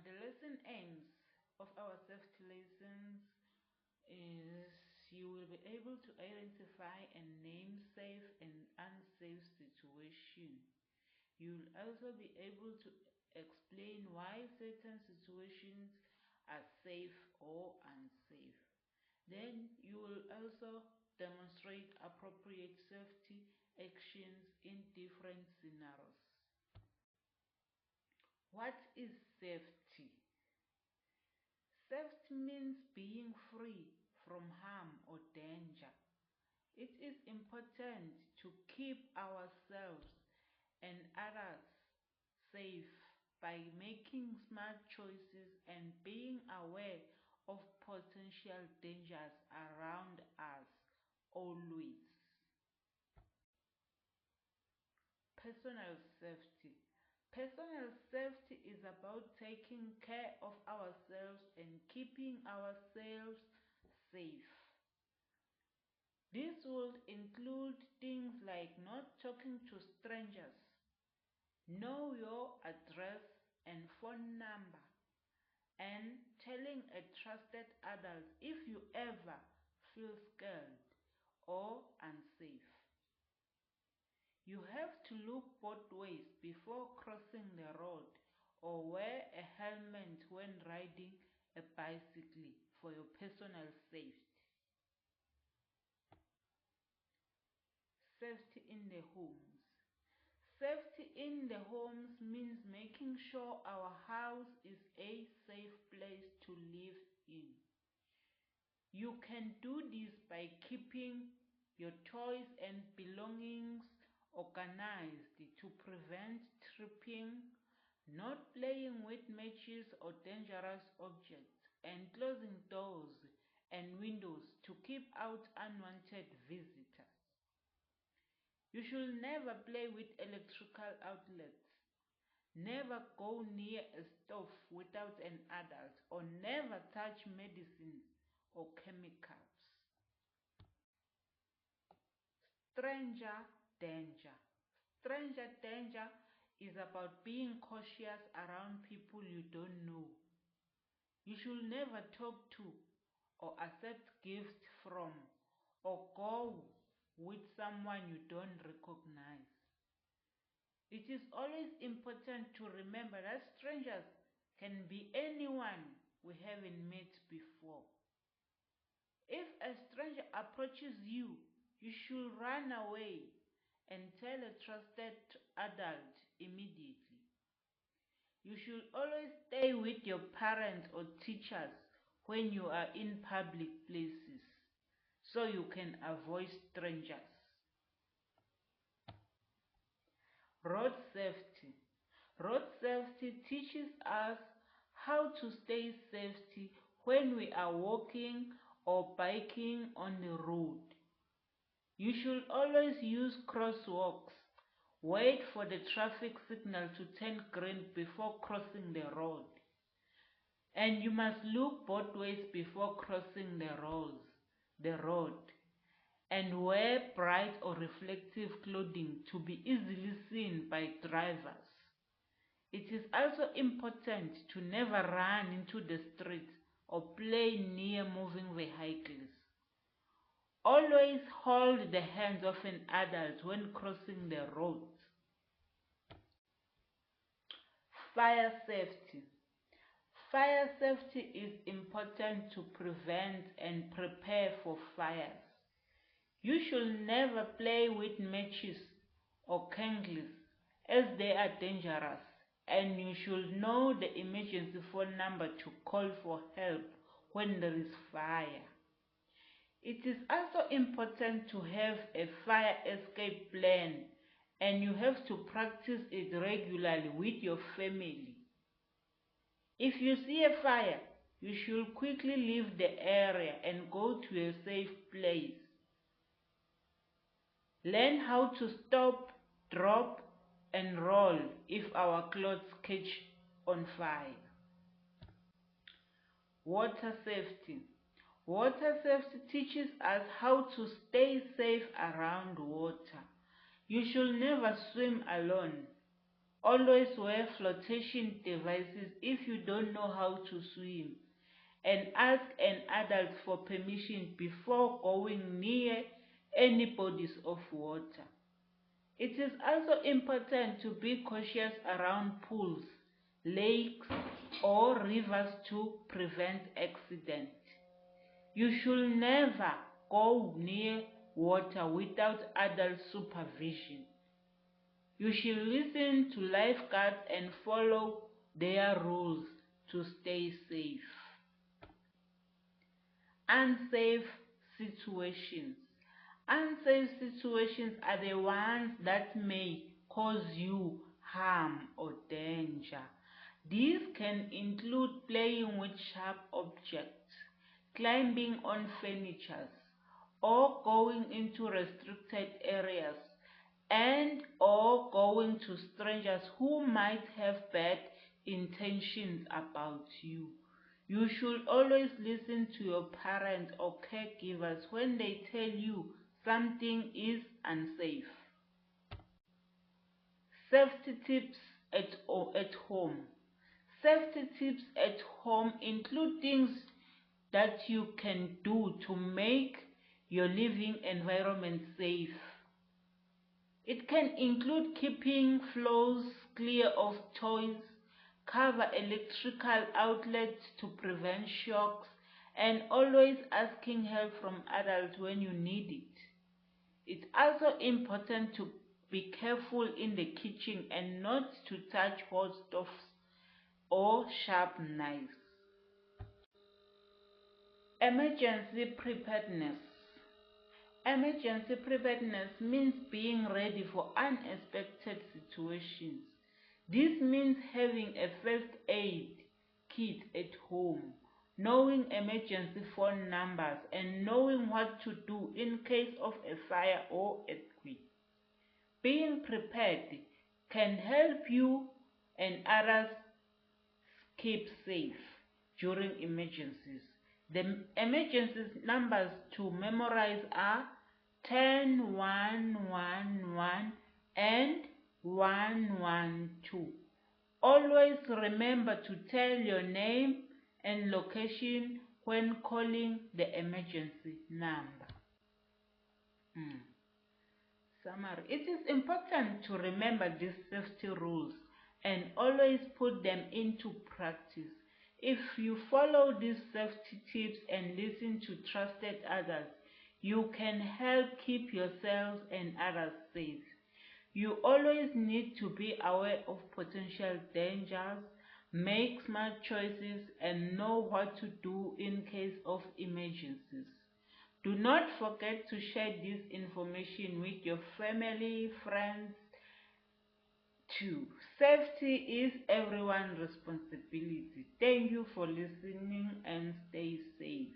The lesson aims of our safety lessons is you will be able to identify and name safe and unsafe situations. You will also be able to explain why certain situations are safe or unsafe. Then you will also demonstrate appropriate safety actions in different scenarios. What is safety? Safety means being free from harm or danger. It is important to keep ourselves and others safe by making smart choices and being aware of potential dangers around us always. Personal safety. Personal safety is about taking care of ourselves and keeping ourselves safe. This would include things like not talking to strangers, know your address and phone number, and telling a trusted adult if you ever feel scared or unsafe. You have to look both ways before crossing the road or wear a helmet when riding a bicycle for your personal safety. Safety in the homes. Safety in the homes means making sure our house is a safe place to live in. You can do this by keeping your toys and belongings organized to prevent tripping, not playing with matches or dangerous objects, and closing doors and windows to keep out unwanted visitors. You should never play with electrical outlets, never go near a stove without an adult, or never touch medicines or chemicals. Stranger danger. Stranger danger is about being cautious around people you don't know. You should never talk to or accept gifts from or go with someone you don't recognize. It is always important to remember that strangers can be anyone we haven't met before. If a stranger approaches you, you should run away and tell a trusted adult immediately. You should always stay with your parents or teachers when you are in public places so you can avoid strangers. Road safety. Road safety teaches us how to stay safe when we are walking or biking on the road. You should always use crosswalks. Wait for the traffic signal to turn green before crossing the road. And you must look both ways before crossing the road. And wear bright or reflective clothing to be easily seen by drivers. It is also important to never run into the street or play near moving vehicles. Always hold the hands of an adult when crossing the road. Fire safety. Fire safety is important to prevent and prepare for fires. You should never play with matches or candles as they are dangerous, and you should know the emergency phone number to call for help when there is fire. It is also important to have a fire escape plan, and you have to practice it regularly with your family. If you see a fire, you should quickly leave the area and go to a safe place. Learn how to stop, drop, and roll if our clothes catch on fire. Water safety. Water safety teaches us how to stay safe around water. You should never swim alone Always wear flotation devices if you don't know how to swim, and ask an adult for permission before going near any bodies of water. It is also important to be cautious around pools, lakes, or rivers to prevent accidents. You should never go near water without adult supervision. You should listen to lifeguards and follow their rules to stay safe. Unsafe situations. Unsafe situations are the ones that may cause you harm or danger. These can include playing with sharp objects, climbing on furniture, or going into restricted areas, and or going to strangers who might have bad intentions about you. You should always listen to your parents or caregivers when they tell you something is unsafe. Safety tips at home. Safety tips at home include things that you can do to make your living environment safe. It can include keeping floors clear of toys, cover electrical outlets to prevent shocks, and always asking help from adults when you need it. It's also important to be careful in the kitchen and not to touch hot stoves or sharp knives. Emergency preparedness. Emergency preparedness means being ready for unexpected situations. This means having a first aid kit at home, knowing emergency phone numbers, and knowing what to do in case of a fire or earthquake. Being prepared can help you and others keep safe during emergencies. The emergency numbers to memorize are 10111 and 112. Always remember to tell your name and location when calling the emergency number. Summary. It is important to remember these safety rules and always put them into practice. If you follow these safety tips and listen to trusted others, you can help keep yourselves and others safe. You always need to be aware of potential dangers, make smart choices, and know what to do in case of emergencies. Do not forget to share this information with your family, friends too. Safety is everyone's responsibility. Thank you for listening and stay safe.